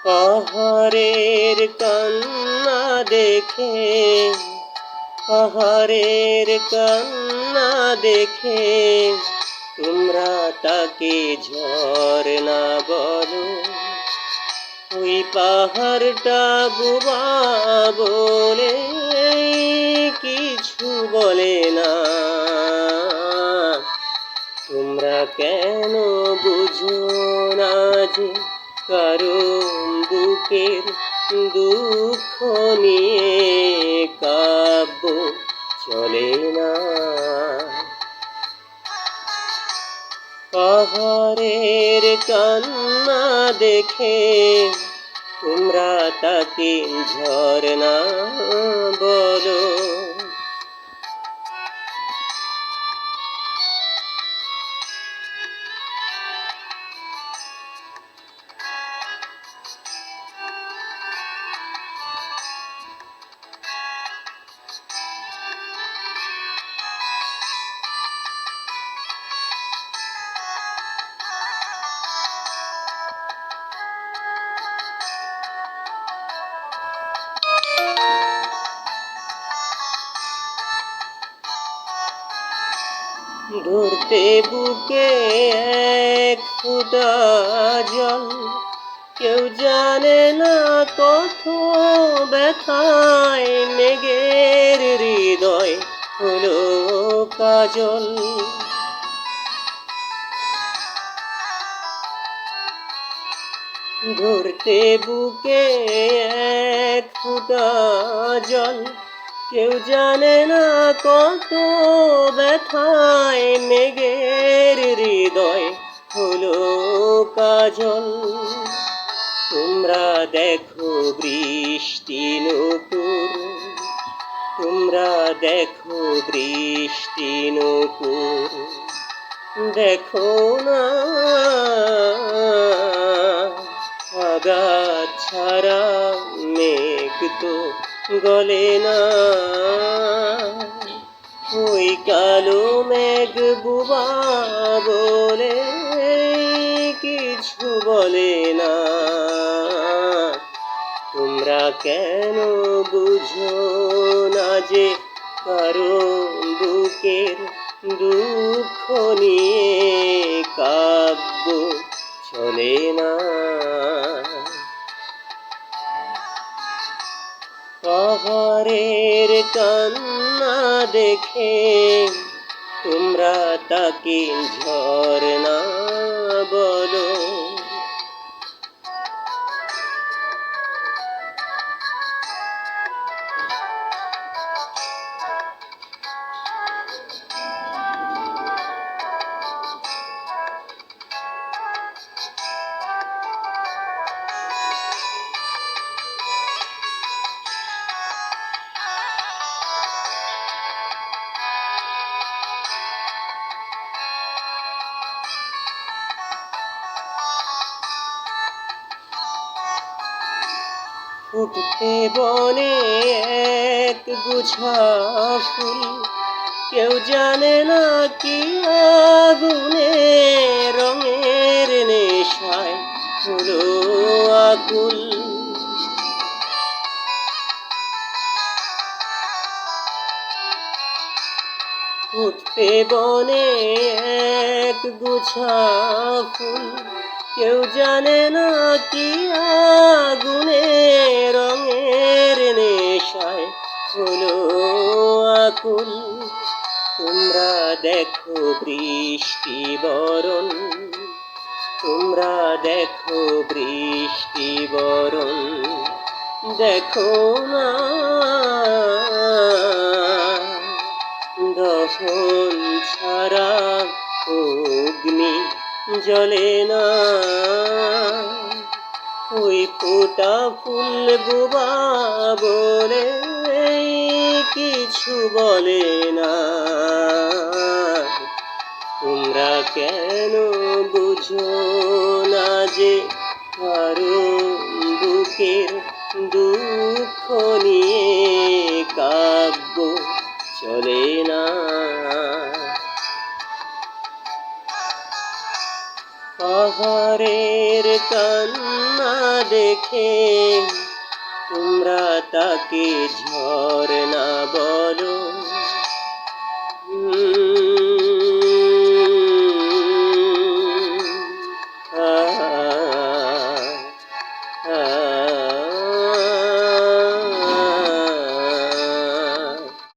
পাহাড়ের কান্না দেখে, পাহাড়ের কান্না দেখে তোমরা তাকে ঝরনা বলো। ওই পাহাড়টা বোবা বলে কিছু বলে না। তোমরা কেন বুঝো না যে কারো বুকের দুঃখ নিয়ে কাব্য চলে না। পাহাড়ের কান্না দেখে তোমরা তাকে ঝরনা বলো। ধরতে বুকে এক ফোঁটা জল, কেউ জানে না কত ব্যথায় মেঘের হৃদয় হলো কাজল। ধরতে বুকে এক ফোঁটা জল, কেউ জানে না কত ব্যথায় মেঘের হৃদয় হলো কাজল। তোমরা দেখো বৃষ্টি নূপুর, তোমরা দেখো বৃষ্টি নূপুর, দেখো না আঘাত ছাড়া মেঘ তো গলে না। ওই কালো মেঘ বোবা বলে কিছু বলে না। তোমরা কেন বুঝো না যে কারো বুকের দুঃখ নিয়ে কাব্য চলে না। পাহাড়ের কান্না দেখে তোমরা তাকে ঝরনা বলো। ফুটতে বনে এক গুছা ফুল, কেউ জানে না কি আগুনে রঙের নেশায় হলো আকুল। ফুটতে বনে এক গুছা ফুল, কেউ জানে না কি আগুনে রঙের নেশায় হলো আকুল। তোমরা দেখো বৃষ্টি বরণ, তোমরা দেখো বৃষ্টি বরণ, দেখো না দহন ছাড়া অগ্নি জ্বলে না। ওই ফোঁটা ফুল বোবা বলে কিছু বলে না। তোমরা কেন বুঝো না যে কারো বুকের দুঃখ নিয়ে কাব্য চলে না। পাহাড়ের কান্না দেখে তোমরা তাকে ঝর্ণা বলো।